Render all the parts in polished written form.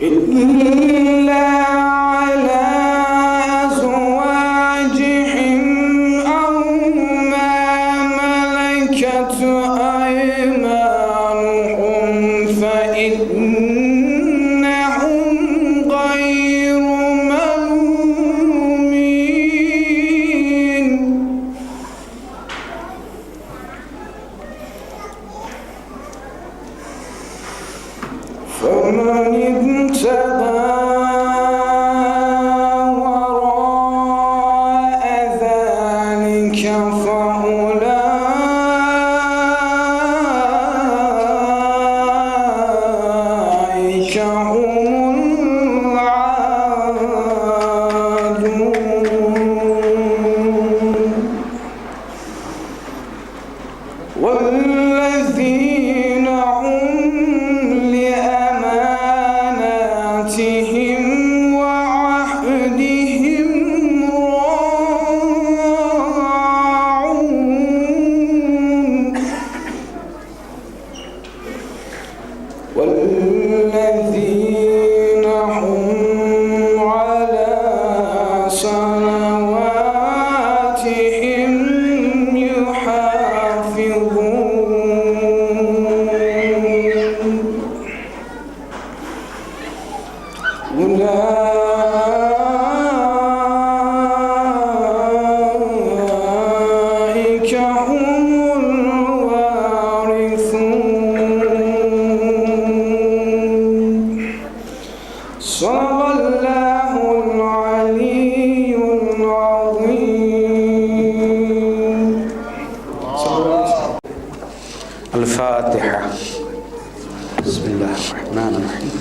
إلا على أزواجهم أو ما ملكت أيمانهم فإنهم غير ملومين فمن ابتغى وراء ذلك فأولئك هم العادون والذين هم لأماناتهم وعهدهم راعون والذين هم على صلواتهم يحافظون أولئك هم الوارثون صدق الله العلي العظيم. الفاتحة. بسم الله الرحمن الرحيم.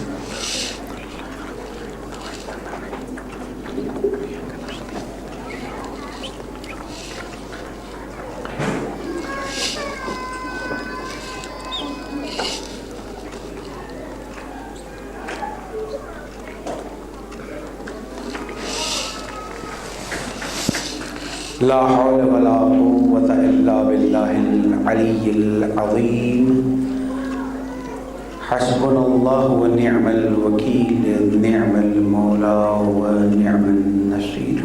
لا حول ولا قوة إلا بالله العلي العظيم. حسبنا الله ونعم الوكيل نعم المولى ونعم النصير.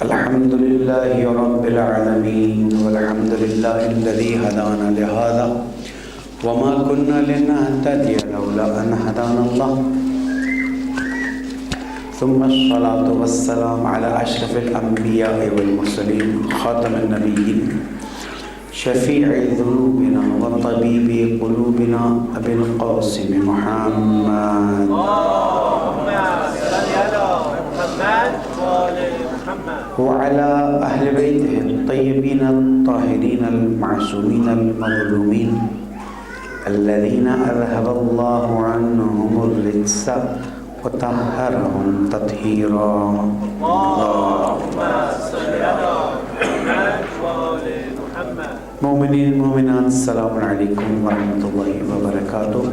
الحمد لله رب العالمين والحمد لله الذي هدانا لهذا وما كنا لنهتدي لولا أن هدانا الله. ثم الصلاة والسلام على أشرف الأنبياء والمرسلين خاتم النبيين شفيع ذنوبنا وطبيب قلوبنا أبي القاسم محمد. اللهم صل على محمد وآل محمد وعلى أهل بيته الطيبين الطاهرين المعصومين المظلومين الذين أذهب الله عنهم الرجس وطهرهم تطهيرا. اللهم صل على محمد وآل محمد. مؤمنين مؤمنات السلام عليكم ورحمة الله وبركاته.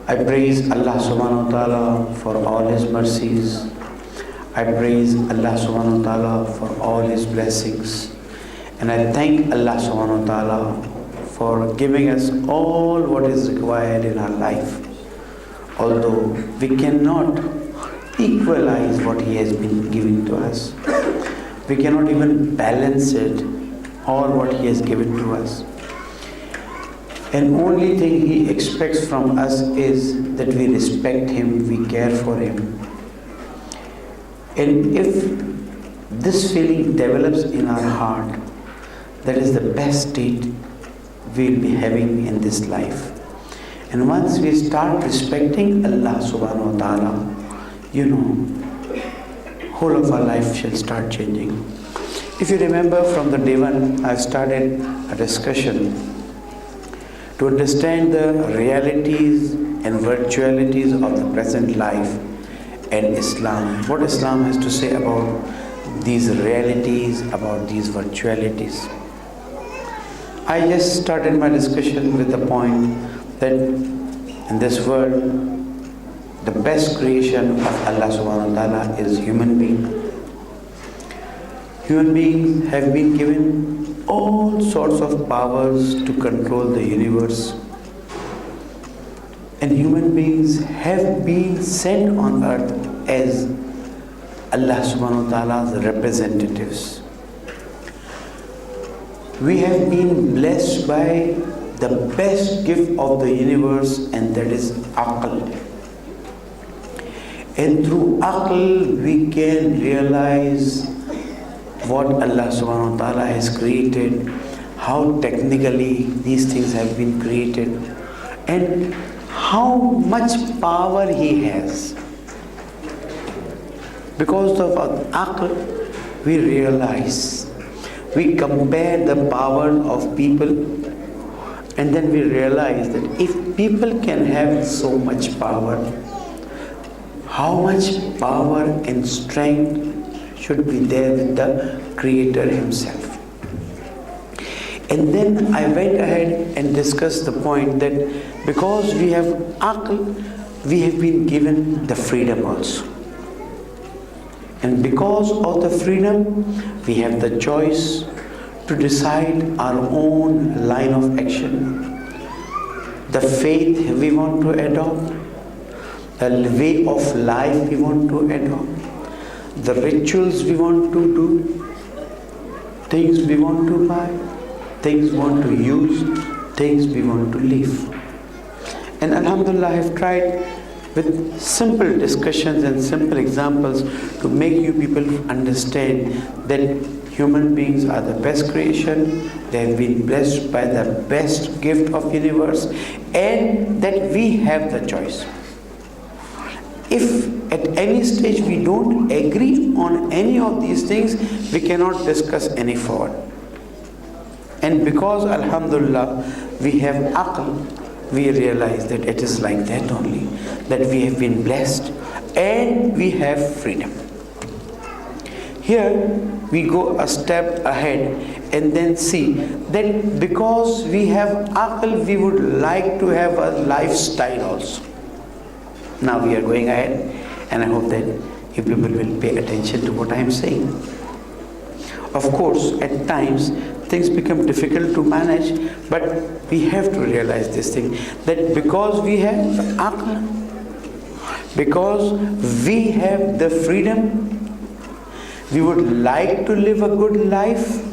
I praise Allah subhanahu wa ta'ala for all His mercies. I praise Allah subhanahu wa ta'ala for all His blessings. And I thank Allah subhanahu wa ta'ala for giving us all what is required in our life. Although we cannot equalize what He has been giving to us. We cannot even balance it, all what He has given to us. And only thing He expects from us is that we respect Him, we care for Him. And if this feeling develops in our heart, that is the best state we'll be having in this life. And once we start respecting Allah subhanahu wa ta'ala, whole of our life shall start changing. If you remember from the day one, I started a discussion to understand the realities and virtualities of the present life and Islam. What Islam has to say about these realities, about these virtualities. I just started my discussion with the point that in this world, the best creation of Allah subhanahu wa ta'ala is human being. Human beings have been given all sorts of powers to control the universe. And human beings have been sent on earth as Allah subhanahu wa ta'ala's representatives. We have been blessed by the best gift of the universe, and that is aql. And through aql we can realize what Allah subhanahu wa ta'ala has created, how technically these things have been created, and how much power He has. Because of aql, we realize, we compare the power of people, and then we realize that if people can have so much power, how much power and strength should be there with the Creator Himself. And then I went ahead and discussed the point that because we have aql, we have been given the freedom also. And because of the freedom, we have the choice to decide our own line of action, the faith we want to adopt, the way of life we want to adopt, the rituals we want to do, things we want to buy, things we want to use, things we want to live. And Alhamdulillah, I have tried with simple discussions and simple examples to make you people understand that human beings are the best creation, they have been blessed by the best gift of universe, and that we have the choice. If at any stage we don't agree on any of these things, we cannot discuss any forward. And because Alhamdulillah we have aql, we realize that it is like that only, that we have been blessed and we have freedom. Here we go a step ahead and then see that because we have aql, we would like to have a lifestyle also. Now we are going ahead, and I hope that you people will pay attention to what I am saying. Of course, at times things become difficult to manage, but we have to realize this thing, that because we have aql, because we have the freedom, we would like to live a good life,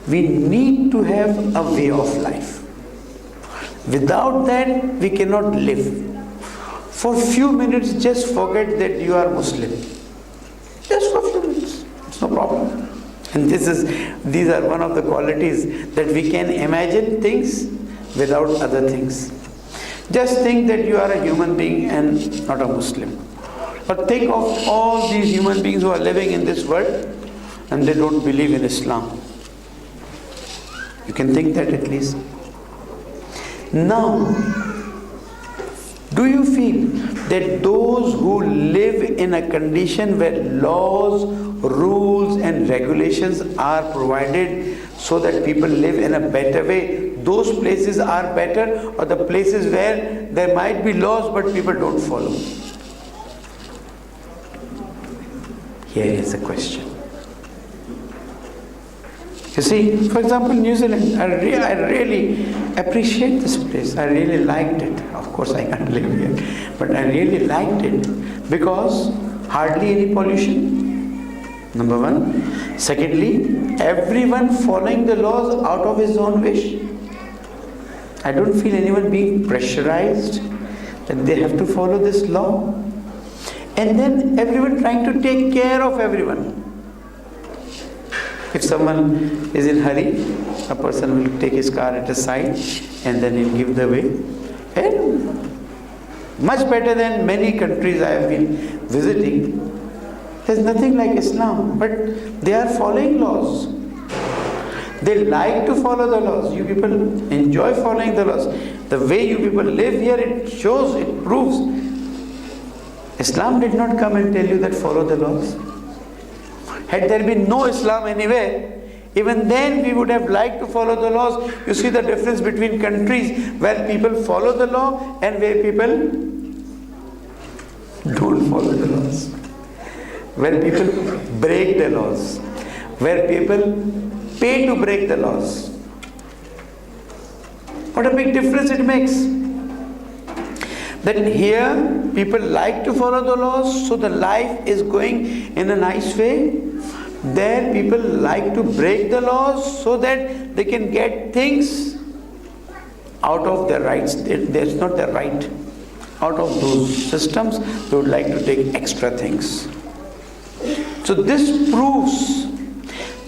we need to have a way of life. Without that, we cannot live. For few minutes, just forget that you are Muslim. Just for a few minutes, it's no problem. And these are one of the qualities, that we can imagine things without other things. Just think that you are a human being and not a Muslim. But think of all these human beings who are living in this world and they don't believe in Islam. You can think that at least. Now, do you feel that those who live in a condition where laws, rules and regulations are provided so that people live in a better way, those places are better, or the places where there might be laws but people don't follow? Here is the question. You see, for example, New Zealand, I really appreciate this place. I really liked it. Of course, I can't live here, but I really liked it because hardly any pollution, number one. Secondly, everyone following the laws out of his own wish. I don't feel anyone being pressurized that they have to follow this law. And then everyone trying to take care of everyone. If someone is in hurry, a person will take his car at a side and then he'll give the way. And much better than many countries I have been visiting. There's nothing like Islam, but they are following laws. They like to follow the laws. You people enjoy following the laws. The way you people live here, it shows, it proves. Islam did not come and tell you that follow the laws. Had there been no Islam anywhere, even then we would have liked to follow the laws. You see the difference between countries where people follow the law and where people don't follow the laws. Where people break the laws. Where people pay to break the laws. What a big difference it makes. That here people like to follow the laws, so the life is going in a nice way. There people like to break the laws so that they can get things out of their rights. That's not their right. Out of those systems, they would like to take extra things. So this proves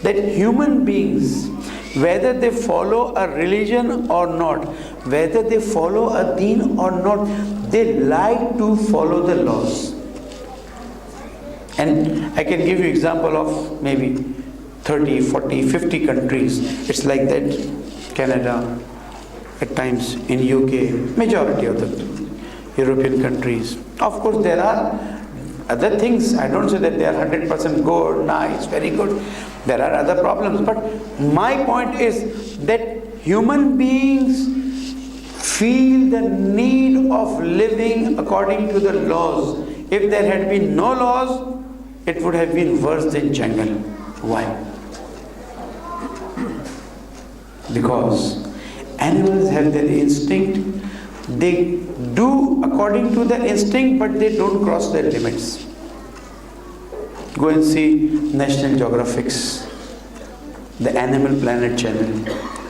that human beings, whether they follow a religion or not, whether they follow a deen or not, they like to follow the laws. And I can give you example of maybe 30, 40, 50 countries. It's like that. Canada, at times in UK, majority of the European countries. Of course, there are other things. I don't say that they are 100% good, nice, very good. There are other problems. But my point is that human beings feel the need of living according to the laws. If there had been no laws, it would have been worse than jungle. Why? Because animals have their instinct. They do according to their instinct, but they don't cross their limits. Go and see National Geographic's the Animal Planet channel,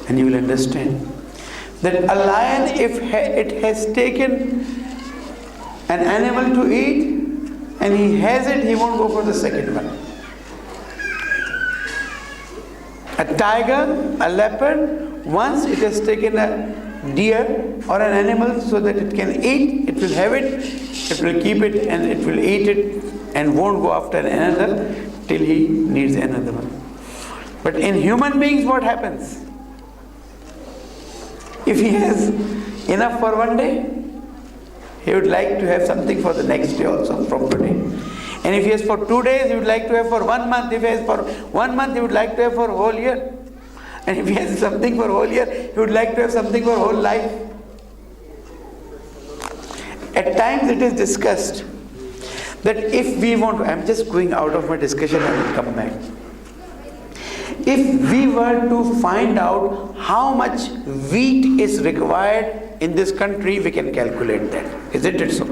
and you will understand that a lion, if it has taken an animal to eat and he has it, he won't go for the second one. A tiger, a leopard, once it has taken a deer or an animal so that it can eat, it will have it will keep it, and it will eat it and won't go after another till he needs another one. But in human beings, what happens? If he has enough for one day, he would like to have something for the next day also from today. And if he has for 2 days, he would like to have for 1 month. If he has for 1 month, he would like to have for a whole year. And if he has something for a whole year, he would like to have something for whole life. At times it is discussed that if we want to, I'm just going out of my discussion, I will come back. If we were to find out how much wheat is required in this country, we can calculate that. Isn't it so?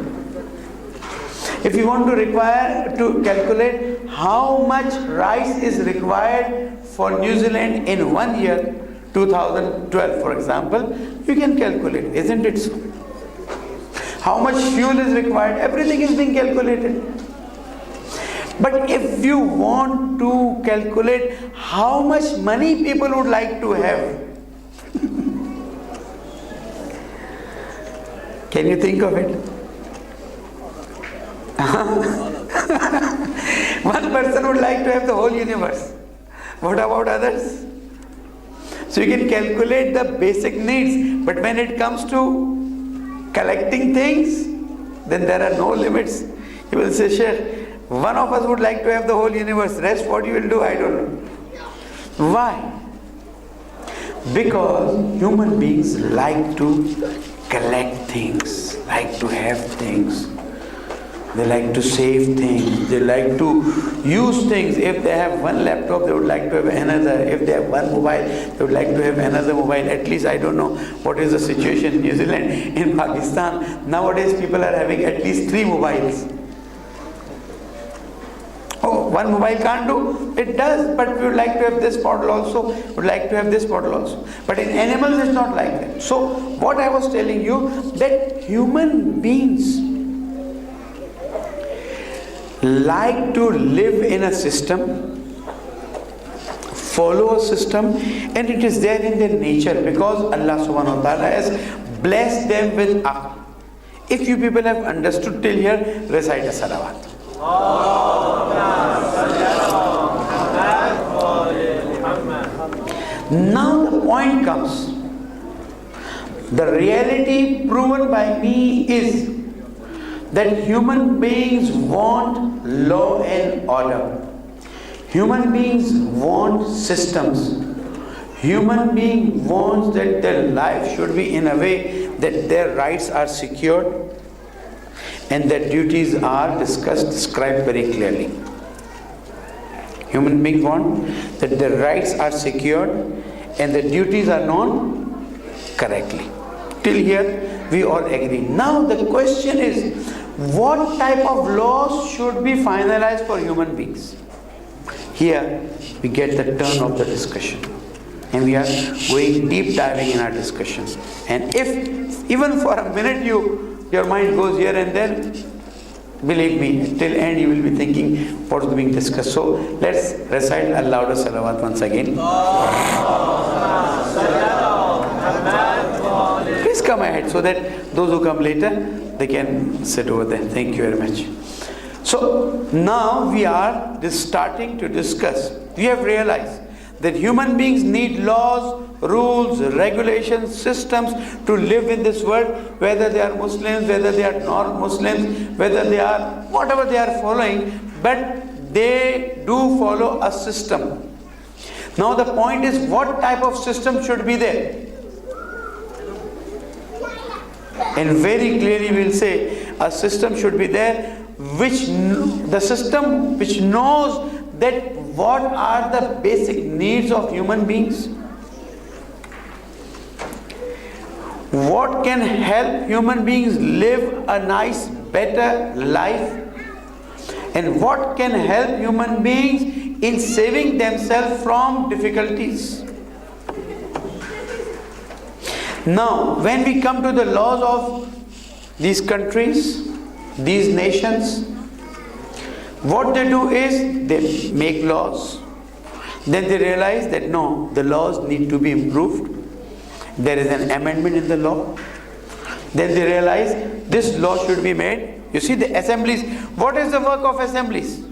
If you want to calculate how much rice is required for New Zealand in 1 year, 2012 for example, you can calculate. Isn't it so? How much fuel is required, everything is being calculated. But if you want to calculate how much money people would like to have, can you think of it? One person would like to have the whole universe. What about others? So you can calculate the basic needs, but when it comes to collecting things, then there are no limits. You will say, Sheikh, one of us would like to have the whole universe. Rest what you will do, I don't know. Why? Because human beings like to collect things, like to have things. They like to save things. They like to use things. If they have one laptop, they would like to have another. If they have one mobile, they would like to have another mobile. At least I don't know what is the situation in New Zealand. In Pakistan, nowadays people are having at least 3 mobiles. Oh, one mobile can't do? It does, but we would like to have this model also, would like to have this model also. But in animals it's not like that. So what I was telling you, that human beings like to live in a system, follow a system, and it is there in their nature because Allah subhanahu wa ta'ala has blessed them with aql. If you people have understood till here, recite a salawat. Now the point comes. The reality proven by me is that human beings want law and order. Human beings want systems. Human being wants that their life should be in a way that their rights are secured and their duties are described very clearly. Human beings want that their rights are secured and their duties are known correctly. Till here, We all agree. Now the question is, what type of laws should be finalized for human beings? Here we get the turn of the discussion. And we are going deep diving in our discussion. And if even for a minute your mind goes here and there, believe me, till end you will be thinking what is being discussed. So let's recite a louder salawat once again. Please come ahead so that those who come later, they can sit over there. Thank you very much. So now we are starting to discuss. We have realized that human beings need laws, rules, regulations, systems to live in this world, whether they are Muslims, whether they are non-Muslims, whether they are whatever they are following, but they do follow a system. Now the point is, what type of system should be there? And very clearly we will say a system should be there which knows that what are the basic needs of human beings, what can help human beings live a nice, better life, and what can help human beings in saving themselves from difficulties. Now, when we come to the laws of these countries, these nations, what they do is they make laws. Then they realize that no, the laws need to be improved. There is an amendment in the law. Then they realize this law should be made. You see the assemblies. What is the work of assemblies?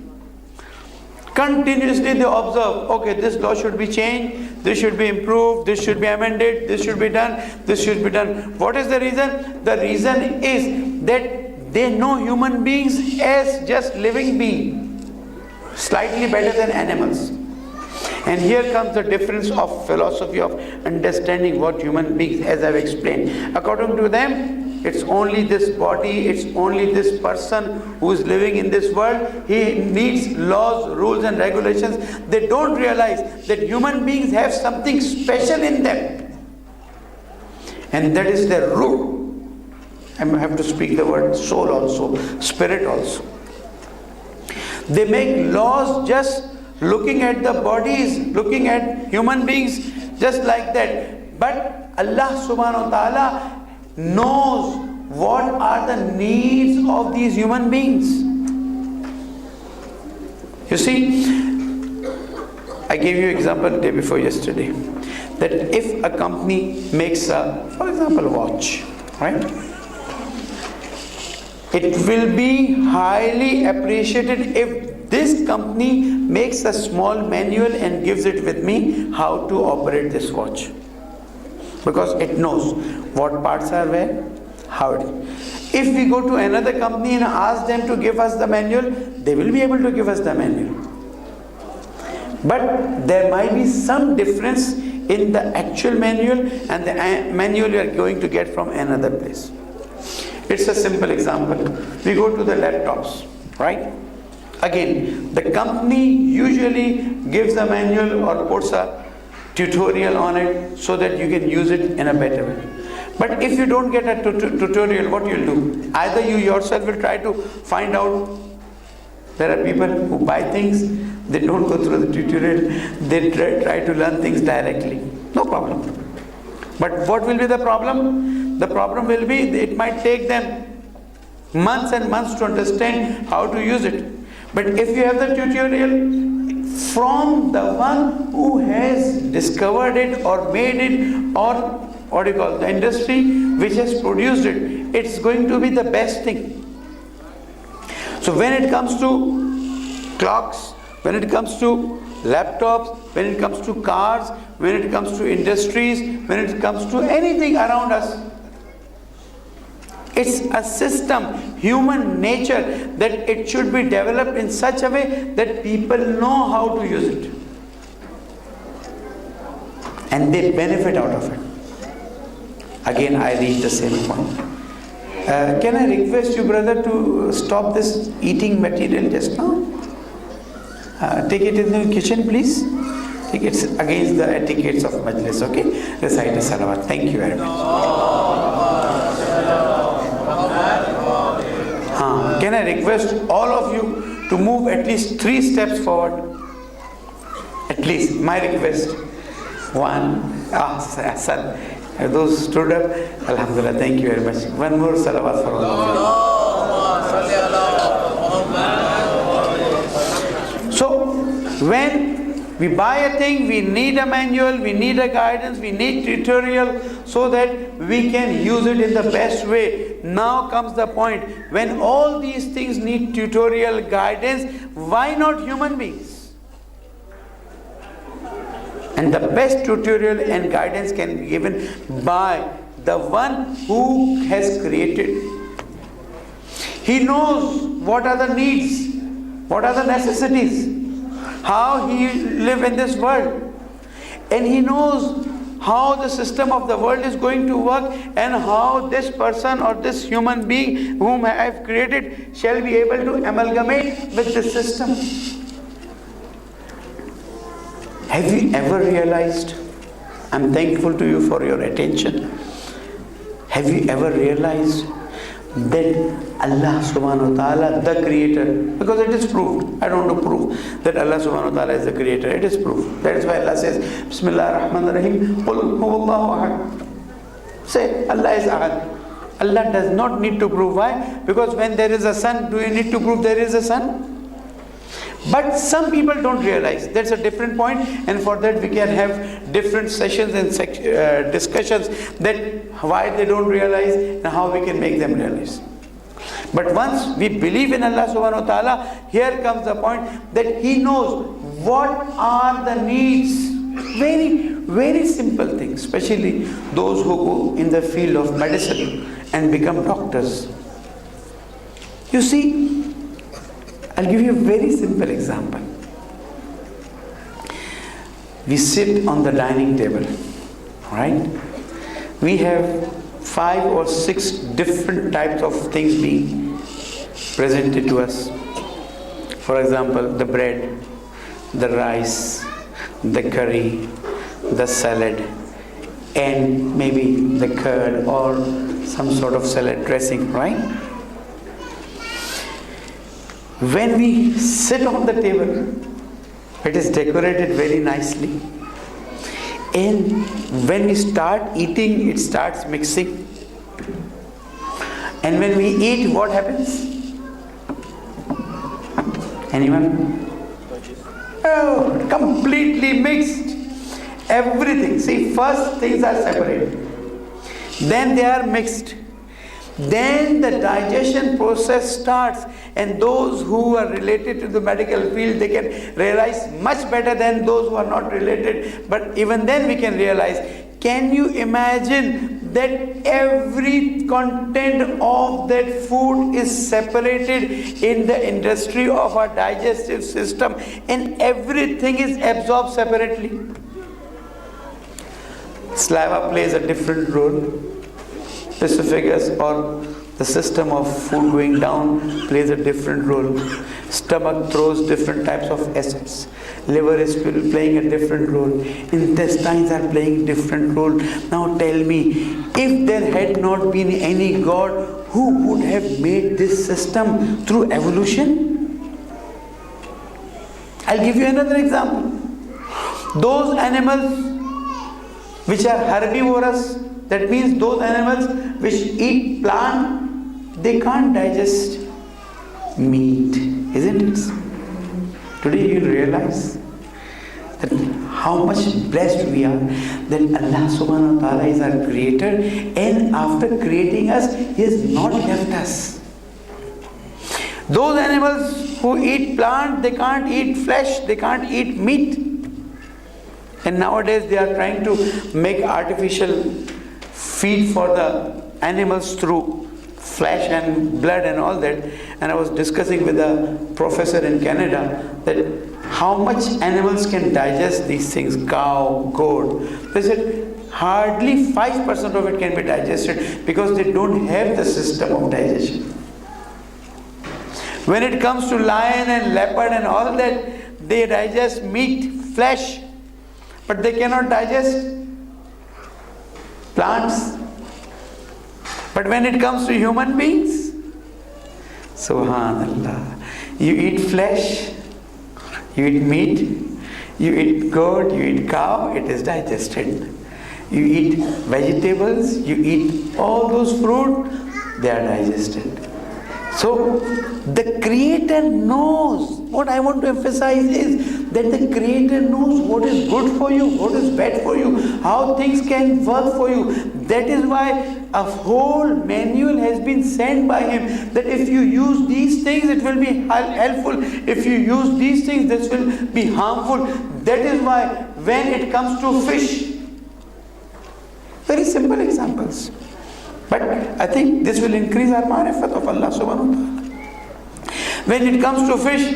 Continuously they observe, okay, this law should be changed, this should be improved, this should be amended, this should be done, this should be done. What is the reason? The reason is that they know human beings as just living beings, slightly better than animals. And here comes the difference of philosophy of understanding what human beings, as I've explained. According to them, it's only this body, it's only this person who is living in this world. He needs laws, rules and regulations. They don't realize that human beings have something special in them. And that is their root. I have to speak the word soul also, spirit also. They make laws just looking at the bodies, looking at human beings just like that. But Allah subhanahu wa ta'ala knows what are the needs of these human beings. You see, I gave you an example day before yesterday, that if a company makes for example, watch, right? It will be highly appreciated if this company makes a small manual and gives it with me how to operate this watch. Because it knows what parts are where, how it is. If we go to another company and ask them to give us the manual, they will be able to give us the manual. But there might be some difference in the actual manual and the manual you are going to get from another place. It's a simple example. We go to the laptops, right? Again, the company usually gives a manual or puts a tutorial on it so that you can use it in a better way. But if you don't get a tutorial, what you'll do? Either you yourself will try to find out. There are people who buy things, they don't go through the tutorial, they try to learn things directly. No problem. But what will be the problem? The problem will be it might take them months and months to understand how to use it. But if you have the tutorial from the one who has discovered it or made it, or the industry which has produced it, it's going to be the best thing. So when it comes to clocks, when it comes to laptops, when it comes to cars, when it comes to industries, when it comes to anything around us, it's a system, human nature, that it should be developed in such a way that people know how to use it. And they benefit out of it. Again, I reach the same point. Can I request you, brother, to stop this eating material just now? Take it in the kitchen, please. It's against the etiquettes of Majlis, okay? Recite a salawat. Thank you very much. Can I request all of you to move at least 3 steps forward? At least, my request. 1. Son. Those stood up. Alhamdulillah, thank you very much. One more salawat for all of you. So, when we buy a thing, we need a manual, we need a guidance, we need tutorial so that we can use it in the best way. Now comes the point, when all these things need tutorial guidance, why not human beings? And the best tutorial and guidance can be given by the one who has created. He knows what are the needs, what are the necessities, how he live in this world, and he knows how the system of the world is going to work and how this person or this human being whom I have created shall be able to amalgamate with this system. Have you ever realized? I'm thankful to you for your attention. Have you ever realized that Allah subhanahu wa ta'ala, the creator, because it is proved, I don't want to prove that Allah subhanahu wa ta'ala is the creator, it is proved. That is why Allah says, Bismillah ar-Rahman ar-Rahim, Qul huwallahu ahad. Say, Allah is ahad. Allah does not need to prove. Why? Because when there is a sun, do you need to prove there is a sun? But some people don't realize. That's a different point, and for that we can have different sessions and discussions that why they don't realize and how we can make them realize. But once we believe in Allah subhanahu wa ta'ala, here comes the point that He knows what are the needs. Very, very simple things, especially those who go in the field of medicine and become doctors. You see, I'll give you a very simple example. We sit on the dining table, right? We have 5 or 6 different types of things being presented to us. For example, the bread, the rice, the curry, the salad, and maybe the curd or some sort of salad dressing, right? When we sit on the table, it is decorated very nicely. And when we start eating, it starts mixing. And when we eat, what happens? Anyone? Oh, completely mixed. Everything. See, first things are separated. Then they are mixed. Then the digestion process starts, and those who are related to the medical field, they can realize much better than those who are not related. But even then we can realize, can you imagine that every content of that food is separated in the industry of our digestive system, and everything is absorbed separately? Saliva plays a different role. Esophagus or the system of food going down plays a different role. Stomach throws different types of acids. Liver is playing a different role. Intestines are playing a different role. Now tell me, if there had not been any God, who would have made this system through evolution? I'll give you another example. Those animals which are herbivorous, that means those animals which eat plant, they can't digest meat, isn't it? Today you realize that how much blessed we are, that Allah subhanahu wa ta'ala is our creator, and after creating us, He has not left us. Those animals who eat plant, they can't eat flesh, they can't eat meat. And nowadays they are trying to make artificial feed for the animals through flesh and blood and all that. And I was discussing with a professor in Canada that how much animals can digest these things, cow, goat. They said hardly 5% of it can be digested because they don't have the system of digestion. When it comes to lion and leopard and all that, they digest meat, flesh, but they cannot digest plants. But when it comes to human beings, Subhanallah, you eat flesh, you eat meat, you eat goat, you eat cow, it is digested. You eat vegetables, you eat all those fruit, they are digested. So the Creator knows. What I want to emphasize is that the Creator knows what is good for you, what is bad for you, how things can work for you. That is why a whole manual has been sent by Him, that if you use these things, it will be helpful. If you use these things, this will be harmful. That is why when it comes to fish, very simple examples, but I think this will increase our ma'rifat of Allah subhanahu wa ta'ala. When it comes to fish,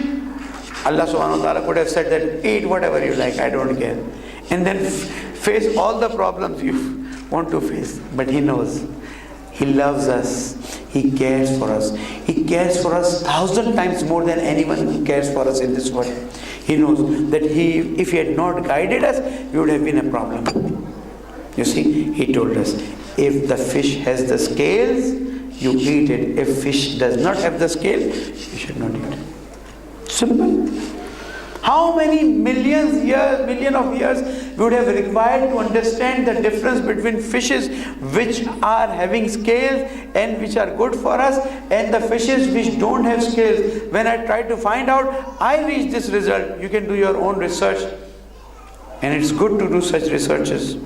Allah subhanahu wa ta'ala could have said that eat whatever you like, I don't care, and then face all the problems you want to face. But He knows, He loves us, He cares for us. He cares for us 1,000 times more than anyone cares for us in this world. He knows that if He had not guided us, we would have been a problem. You see, He told us, if the fish has the scales, you eat it. If fish does not have the scale, you should not eat it. Simple. How many million of years we would have required to understand the difference between fishes which are having scales and which are good for us, and the fishes which don't have scales? When I tried to find out, I reached this result. You can do your own research, and it's good to do such researches.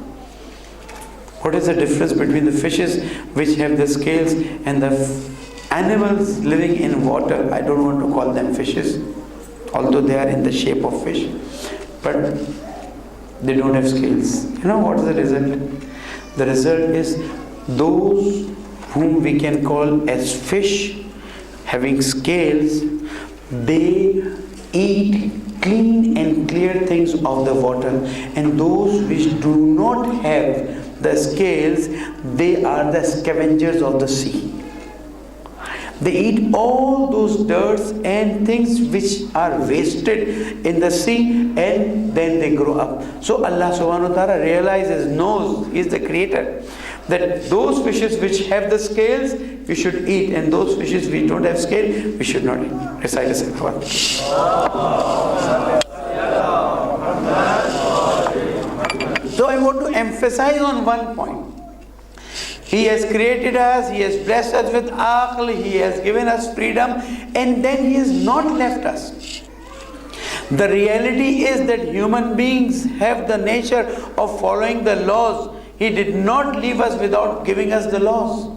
What is the difference between the fishes which have the scales and the animals living in water? I don't want to call them fishes, although they are in the shape of fish, but they don't have scales. You know what is the result? The result is those whom we can call as fish having scales, they eat clean and clear things of the water, and those which do not have the scales, they are the scavengers of the sea. They eat all those dirts and things which are wasted in the sea, and then they grow up. So Allah subhanahu wa ta'ala realizes, knows, He is the Creator, that those fishes which have the scales, we should eat, and those fishes which don't have scale, we should not eat. Recite the salawat. So I want to emphasize on one point. He has created us, He has blessed us with aql, He has given us freedom, and then He has not left us. The reality is that human beings have the nature of following the laws. He did not leave us without giving us the laws.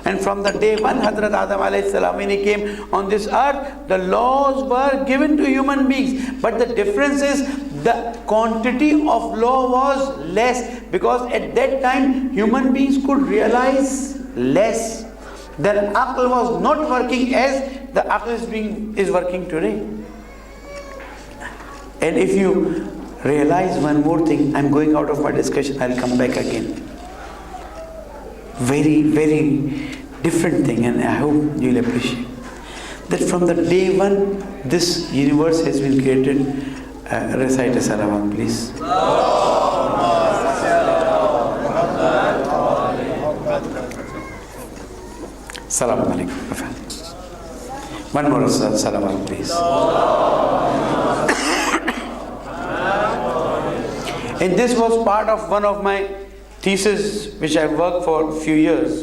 And from the day one, Hazrat Adam alayhi salam, when he came on this earth, the laws were given to human beings. But the difference is the quantity of law was less, because at that time human beings could realize less. Their aql was not working as the aql is working today. And if you realize one more thing, I'm going out of my discussion, I'll come back again. Very, very different thing, and I hope you'll appreciate that from the day one this universe has been created. Recite a salawat, please. Salaam alaikum. One more salawat, please. And this was part of one of my thesis which I worked for a few years,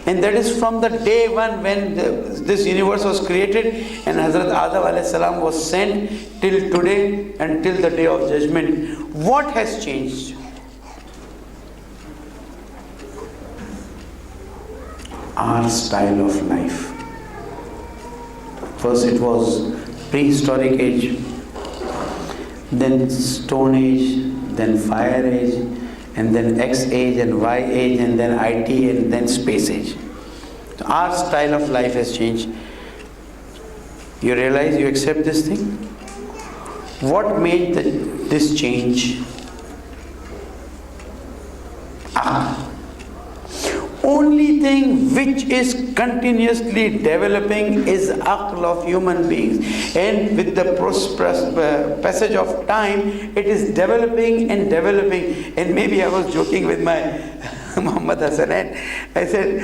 and that is from the day one when this universe was created and Hazrat Adam alayhi salam was sent till today and till the day of judgment. What has changed? Our style of life. First it was prehistoric age, then stone age, then fire age, and then X age and Y age, and then IT, and then space age. So our style of life has changed. You realize, you accept this thing? What made this change? Only thing which is continuously developing is aql of human beings, and with the passage of time it is developing and developing. And maybe I was joking with my Muhammad Hassan, and I said,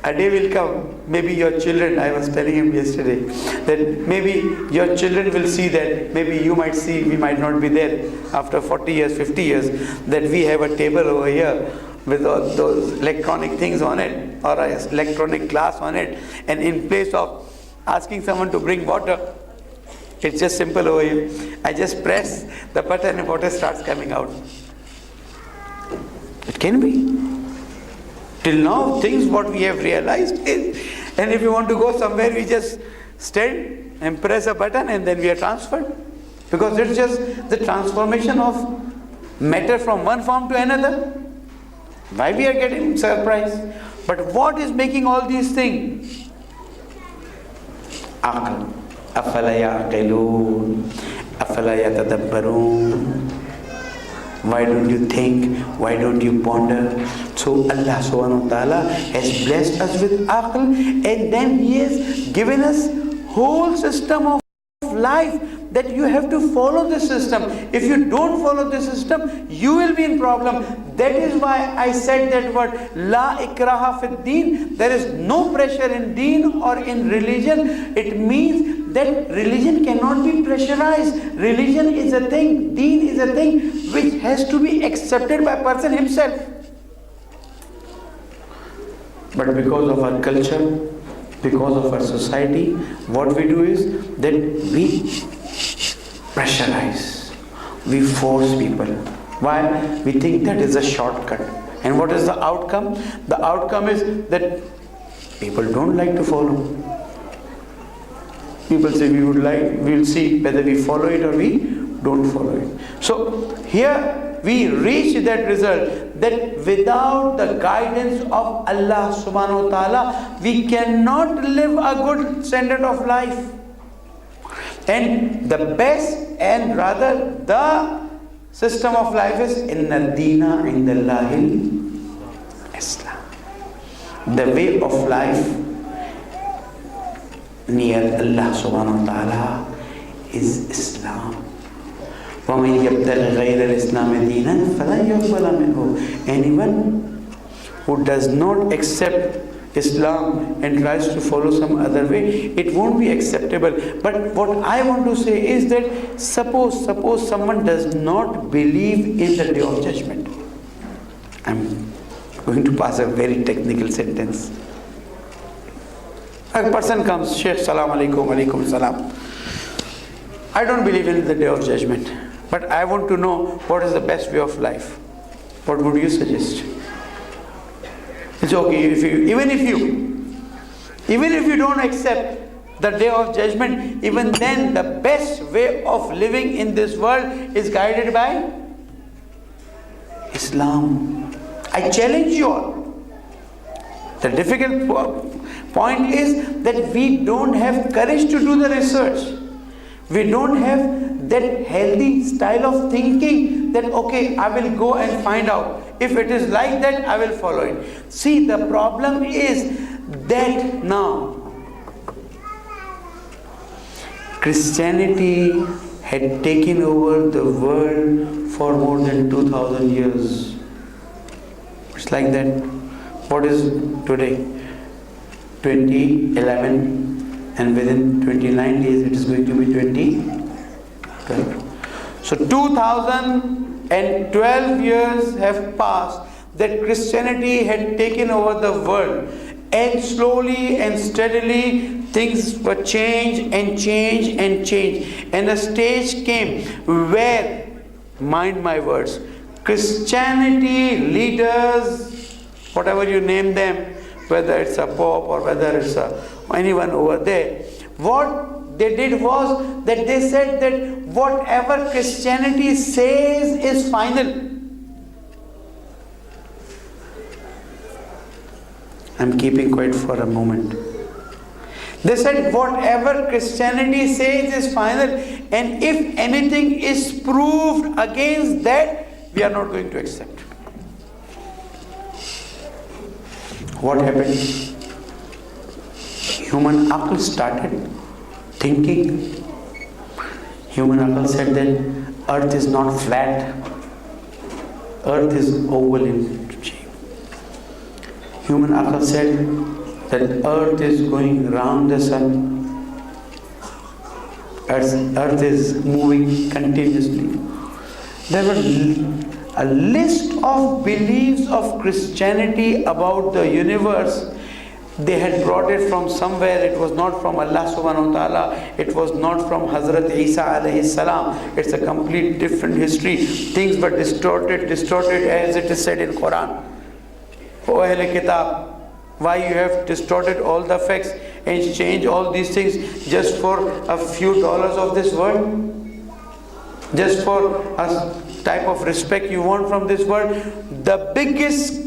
a day will come, maybe your children, I was telling him yesterday, that maybe your children will see that, maybe you might see, we might not be there after 40 years, 50 years, that we have a table over here with all those electronic things on it, or an electronic glass on it, and in place of asking someone to bring water, it's just simple over here. I just press the button and water starts coming out. It can be. Till now, things what we have realized is, and if you want to go somewhere, we just stand and press a button and then we are transferred. Because it's just the transformation of matter from one form to another. Why we are getting surprised? But what is making all these things? Aql. Afala ya'qilun. Afala yatadabbarun. Why don't you think? Why don't you ponder? So Allah subhanahu wa ta'ala has blessed us with aql, and then He has given us whole system of life that you have to follow the system. If you don't follow the system, you will be in problem. That is why I said that word, La ikraha fid deen. There is no pressure in deen or in religion. It means that religion cannot be pressurized. Religion is a thing, deen is a thing which has to be accepted by a person himself. But because of our culture, because of our society, what we do is that we pressurize, we force people. Why? We think that is a shortcut. And what is the outcome? The outcome is that people don't like to follow. People say we will see whether we follow it or we don't follow it. So here we reach that result, that without the guidance of Allah subhanahu wa ta'ala, we cannot live a good standard of life. And the best and rather the system of life is Inna Deena Indallahil Islam. The way of life near Allah subhanahu wa ta'ala is Islam. وَمَنْ يَبْتَغِ غَيْرَ الْإِسْلَامِ دِينًا فَلَنْ يُقْبَلَ مِنْهُ. Anyone who does not accept Islam and tries to follow some other way, it won't be acceptable. But what I want to say is that suppose someone does not believe in the Day of Judgment. I'm going to pass a very technical sentence. A person comes, Sheikh, Salam Alaikum, Alaikum Salam. I don't believe in the Day of Judgment, but I want to know what is the best way of life. What would you suggest? It's okay even if you don't accept the Day of Judgment, even then the best way of living in this world is guided by Islam. I challenge you all. The difficult point is that we don't have courage to do the research. We don't have that healthy style of thinking that okay, I will go and find out. If it is like that, I will follow it. See, the problem is that now Christianity had taken over the world for more than 2000 years. It's like that. What is today? 2011, and within 29 days it is going to be 2012. So 2012 years have passed that Christianity had taken over the world, and slowly and steadily things were changed and changed and changed, and a stage came where, mind my words, Christianity leaders, whatever you name them, whether it's a pope or whether it's anyone over there, what they did was that they said that whatever Christianity says is final. I'm keeping quiet for a moment. They said whatever Christianity says is final, and if anything is proved against that, we are not going to accept. What happened? Human aql started thinking. Human aql said that earth is not flat. Earth is oval in shape. Human aql said that earth is going round the sun. Earth is moving continuously. There were a list of beliefs of Christianity about the universe. They had brought it from somewhere. It was not from Allah subhanahu wa ta'ala. It was not from Hazrat Isa alayhi salam. It's a complete different history. Things were distorted as it is said in Quran. O Ahle Kitab, why you have distorted all the facts and changed all these things just for a few dollars of this world? Just for a type of respect you want from this world? The biggest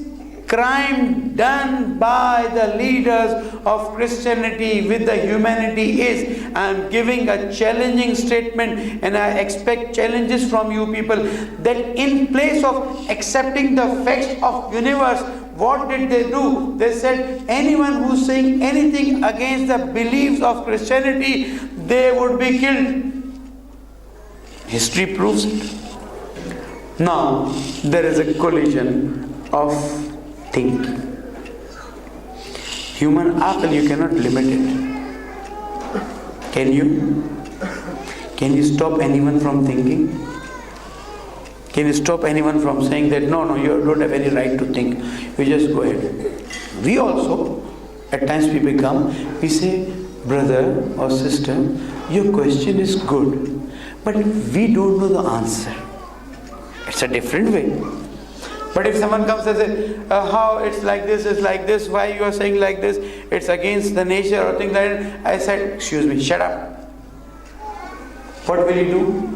crime done by the leaders of Christianity with the humanity is, I am giving a challenging statement and I expect challenges from you people, that in place of accepting the facts of universe, what did they do? They said anyone who's saying anything against the beliefs of Christianity, they would be killed. History proves it. Now, there is a collision of thinking. Human aql, you cannot limit it. Can you? Can you stop anyone from thinking? Can you stop anyone from saying that no, you don't have any right to think? You just go ahead. We also, at times we say, brother or sister, your question is good, but we don't know the answer. It's a different way. But if someone comes and says, how it's like this, why you are saying like this, it's against the nature or things like that, I said, excuse me, shut up. What will you do?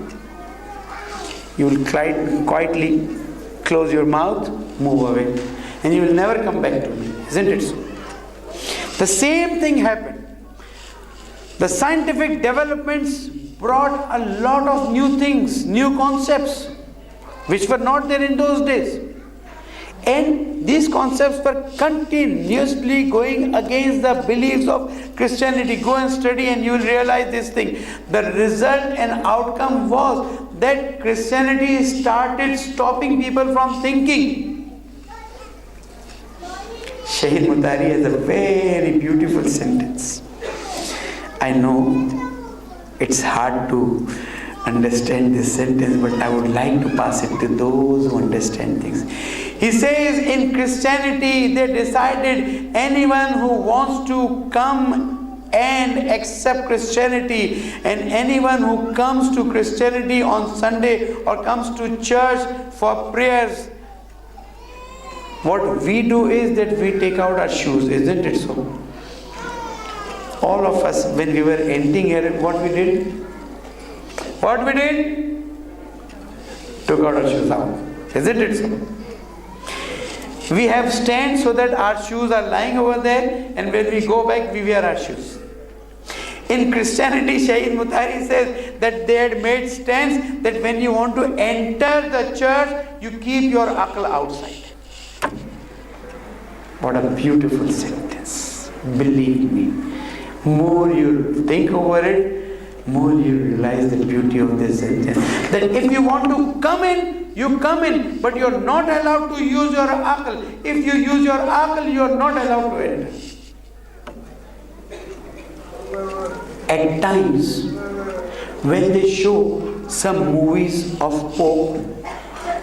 You will quietly close your mouth, move away, and you will never come back to me. Isn't it so? The same thing happened. The scientific developments brought a lot of new things, new concepts, which were not there in those days. And these concepts were continuously going against the beliefs of Christianity. Go and study and you will realize this thing. The result and outcome was that Christianity started stopping people from thinking. Shaykh Mutari has a very beautiful sentence. I know it's hard to understand this sentence, but I would like to pass it to those who understand things. He says in Christianity, they decided anyone who wants to come and accept Christianity, and anyone who comes to Christianity on Sunday or comes to church for prayers, what we do is that we take out our shoes, isn't it so? All of us, when we were entering here, what we did? What we did? Took out our shoes out. Isn't it so? We have stands so that our shoes are lying over there, and when we go back, we wear our shoes. In Christianity, Shaykh Mutari says that they had made stands that when you want to enter the church, you keep your aql outside. What a beautiful sentence. Believe me, more you think over it, more you realize the beauty of this sentence. That if you want to come in, you come in, but you're not allowed to use your aql. If you use your aql, you're not allowed to enter. At times, when they show some movies of Pope,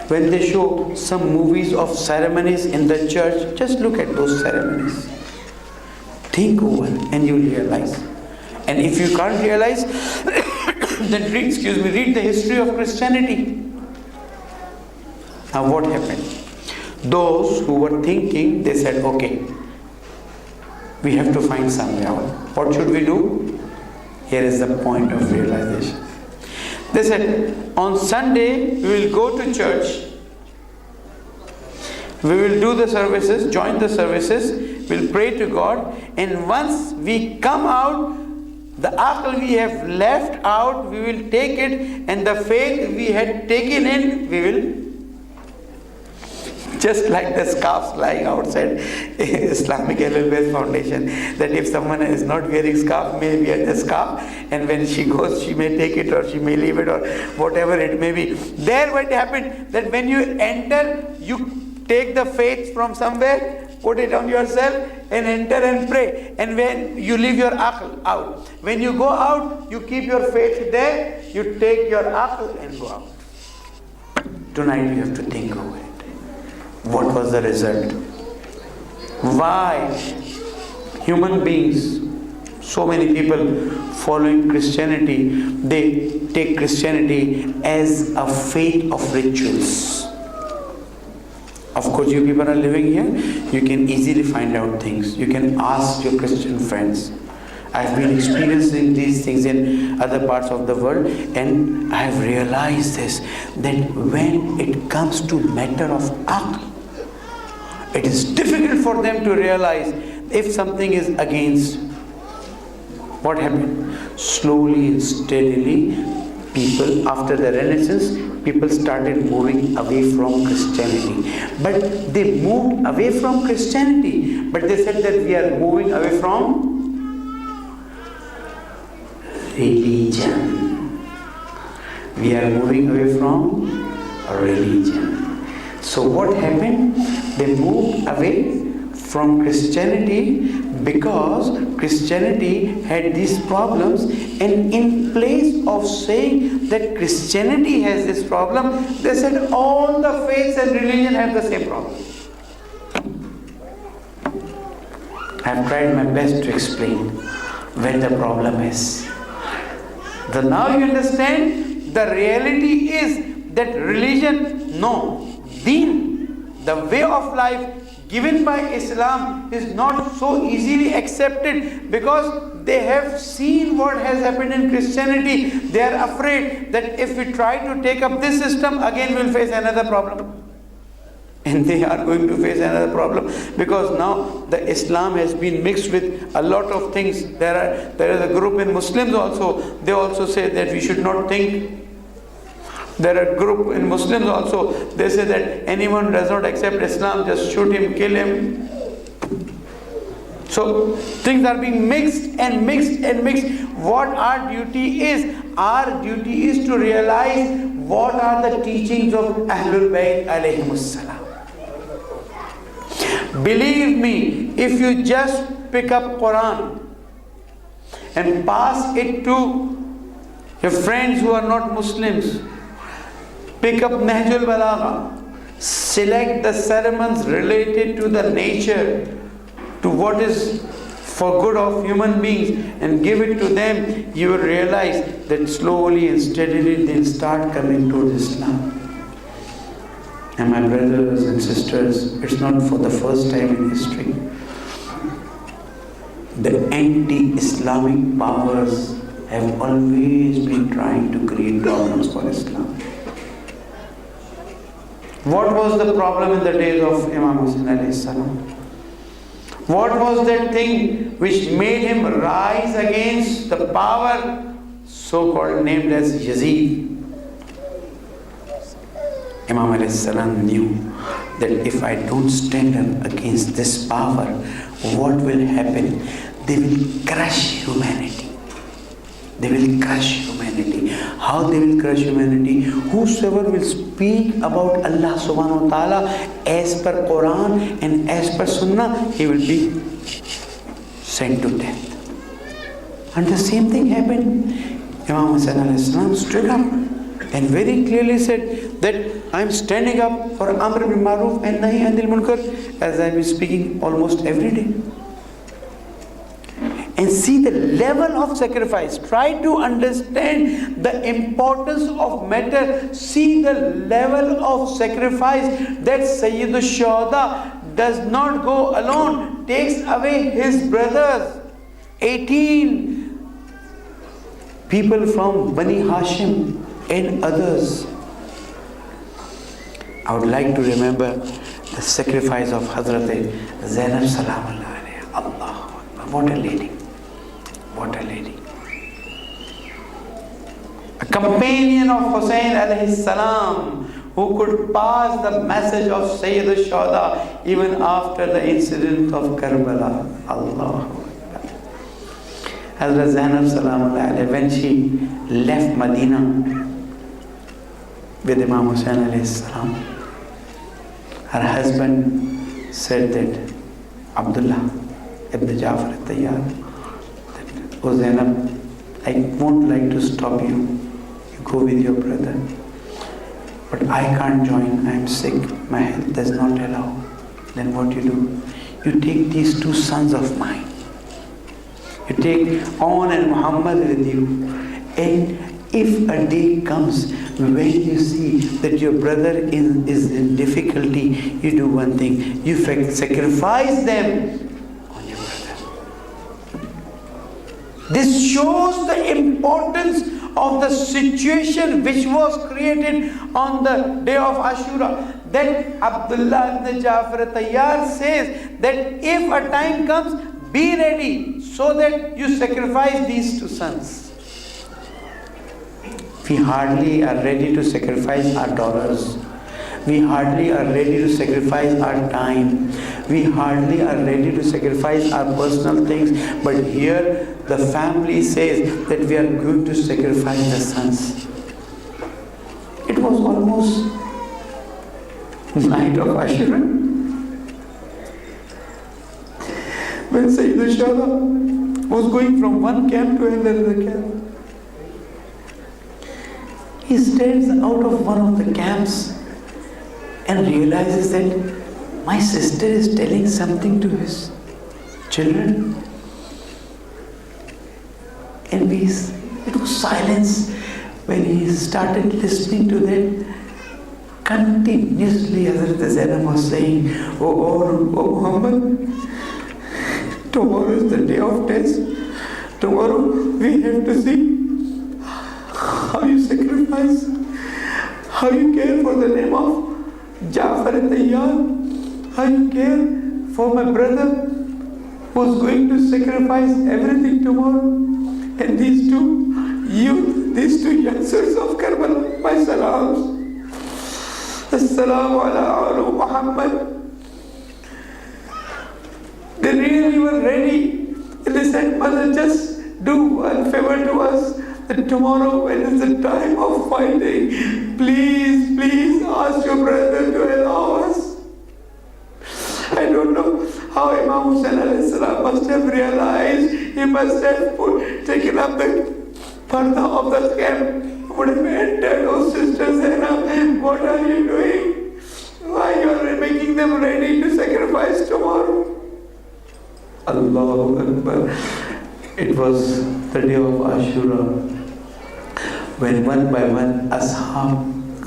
when they show some movies of ceremonies in the church, just look at those ceremonies. Think over and you will realize. And if you can't realize, then read the history of Christianity. Now what happened? Those who were thinking, they said, okay, we have to find some way out. What should we do? Here is the point of realization. They said, on Sunday, we will go to church. We will do the services, join the services, we'll pray to God, and once we come out, the aql we have left out, we will take it, and the faith we had taken in, we will, just like the scarves lying outside Islamic LLB's foundation, that if someone is not wearing scarf, may wear the scarf, and when she goes, she may take it or she may leave it or whatever it may be. There what happened, that when you enter, you take the faith from somewhere, put it on yourself and enter and pray. And when you leave your aql out, when you go out, you keep your faith there, you take your aql and go out. Tonight you have to think over it. What was the result? Why human beings, so many people following Christianity, they take Christianity as a faith of rituals. Of course, you people are living here, you can easily find out things. You can ask your Christian friends. I've been experiencing these things in other parts of the world, and I have realized this, that when it comes to matter of aql, it is difficult for them to realize if something is against. What happened? Slowly and steadily, people, after the Renaissance, people started moving away from Christianity. But they moved away from Christianity, but they said that we are moving away from religion. We are moving away from religion. So what happened? They moved away from Christianity because Christianity had these problems, and in place of saying that Christianity has this problem, they said all the faiths and religion have the same problem. I have tried my best to explain where the problem is. So now you understand, the reality is that religion, no, deen, the way of life given by Islam is not so easily accepted, because they have seen what has happened in Christianity. They are afraid that if we try to take up this system, again we will face another problem. And they are going to face another problem, because now the Islam has been mixed with a lot of things. There is a group in Muslims also, they also say that we should not think. There are a group in Muslims also, they say that anyone who does not accept Islam, just shoot him, kill him. So things are being mixed and mixed and mixed. What our duty is? Our duty is to realize what are the teachings of Ahlul Bayt alayhimus salam. Believe me, if you just pick up Quran and pass it to your friends who are not Muslims, pick up Nahjul Balagha, select the sermons related to the nature, to what is for good of human beings, and give it to them, you will realize that slowly and steadily they'll start coming to Islam. And my brothers and sisters, it's not for the first time in history. The anti-Islamic powers have always been trying to create problems for Islam. What was the problem in the days of Imam Hussain alayhi salam? What was that thing which made him rise against the power so-called named as Yazid? Imam alayhi salam knew that if I don't stand up against this power, what will happen? They will crush humanity. They will crush humanity. How they will crush humanity? Whosoever will speak about Allah subhanahu wa ta'ala as per Quran and as per Sunnah, he will be sent to death. And the same thing happened. Imam Hussain alayhi salam stood up and very clearly said that I am standing up for Amr bil Maruf and Nahi Anil Munkar, as I am speaking almost every day. And see the level of sacrifice. Try to understand the importance of matter. See the level of sacrifice that Sayyid al-Shuhada does not go alone, takes away his brothers, 18 people from Bani Hashim and others. I would like to remember the sacrifice of Hazrat Zainab Salamullah alayha. Allah, what a lady. What a lady. A companion of Hussain alayhi salam, who could pass the message of Sayyid al-Shuhada even after the incident of Karbala. Allah. Hazrat Zainab Salamullah alayha, when she left Medina with Imam Hussain alayhi salam, her husband said that Abdullah ibn Jafar al-Tayyar, that, "Oh Zainab, I won't like to stop you. You go with your brother. But I can't join. I am sick. My health does not allow." Then what you do? You take these two sons of mine. You take On and Muhammad with you. And if a day comes when you see that your brother is in difficulty, you do one thing. You sacrifice them on your brother. This shows the importance of the situation which was created on the day of Ashura. Then Abdullah ibn Jafar Tayyar says that if a time comes, be ready so that you sacrifice these two sons. We hardly are ready to sacrifice our dollars. We hardly are ready to sacrifice our time. We hardly are ready to sacrifice our personal things. But here the family says that we are going to sacrifice the sons. It was almost night of Ashra when Sayyid Shab was going from one camp to another camp. He stands out of one of the camps and realizes that my sister is telling something to his children. And it was silence when he started listening to that. Continuously, Hazrat Zainab was saying, "Oh Muhammad, tomorrow is the day of test. Tomorrow we have to see how you sacrifice, how you care for the name of Jafar al-Tayyar, how you care for my brother who's going to sacrifice everything tomorrow. And these two youngsters of Karbala, my salams. Assalamu ala Muhammad." They really were ready. And they said, "Mother, just do one favor to us. That tomorrow when it's the time of fighting, please ask your brother to allow us." I don't know how Imam Hussain alayhi salam must have realized. He must have taken up the parda of the camp. Would have entered, "Oh Sister Zainab, what are you doing? Why you are making them ready to sacrifice tomorrow?" Allahu Akbar. It was the day of Ashura when one by one Ashab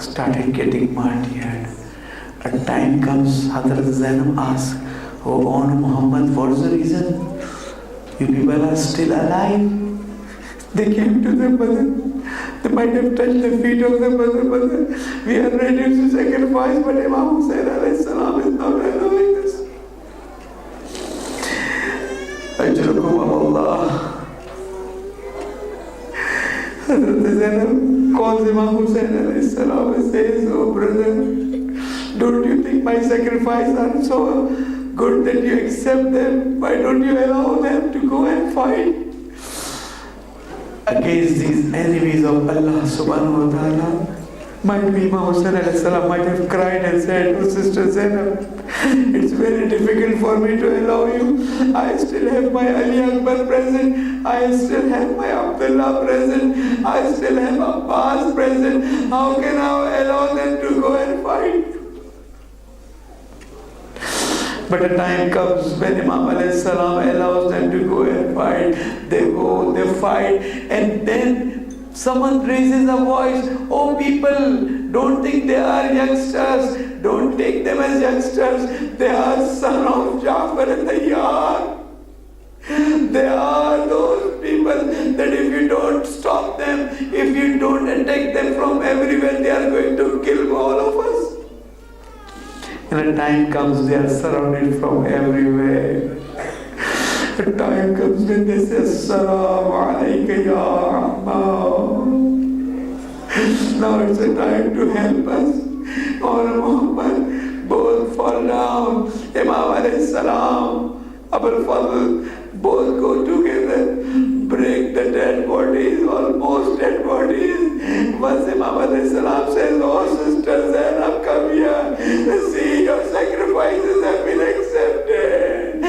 started getting martyred. A time comes, Hazrat Zainab asks, "Oh Muhammad, what is the reason? You people are still alive?" They came to their mother. They might have touched the feet of their mother. "Mother, we are ready to sacrifice, but Imam Hussain alayhi salam is not allowing us." Ajrakum Allah. Hazrat Zainab calls Imam Hussain alayhi salam and says, "Oh brother, don't you think my sacrifice are so good that you accept them? Why don't you allow them to go and fight against these enemies of Allah subhanahu wa ta'ala?" Might be Imam Hussain alayhi salam might have cried and said, "Oh Sister Zainab, it's very difficult for me to allow you. I still have my Ali Akbar present. I still have my Abdullah present. I still have Abbas present. How can I allow them to go and fight?" But a time comes when Imam alayhi salam allows them to go and fight. They go, they fight, and then someone raises a voice, "Oh people, don't think they are youngsters. Don't take them as youngsters. They are son of Jafar al-Tayyar. They are those people that if you don't stop them, if you don't attack them from everywhere, they are going to kill all of us." And a time comes they are surrounded from everywhere. A time comes when they say, "Assalamu alayka ya Amma." Now it's a time to help us. Oh Muhammad, both fall down. Imam alayhi salam, Abul Fadl, both go together, break the dead bodies, almost dead bodies. Once Imam alayhi salam says, "Oh Sister Zainab, come here. See, your sacrifices have been accepted."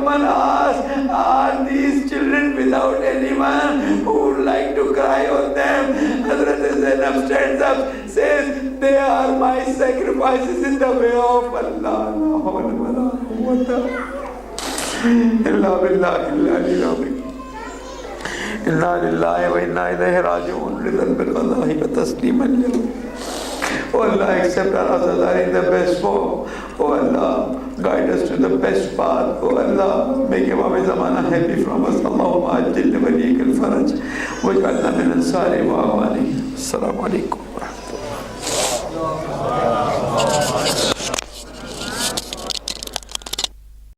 someone asks, are these children without anyone who would like to cry on them? Hazrat Zainab stands up, says, they are my sacrifices in the way of Allah. Inna lillahi wa inna ilayhi raji'un. Ridan bil qada'i wa tasliman lahu. Oh Allah, accept our azadari in the best form. Oh Allah, guide us to the best path. Oh Allah, make Imam Zamana happy from us. Allahumma ajil li waliyik al-faraj. Waj'alna min ansari wa awani. Assalamu alaikum.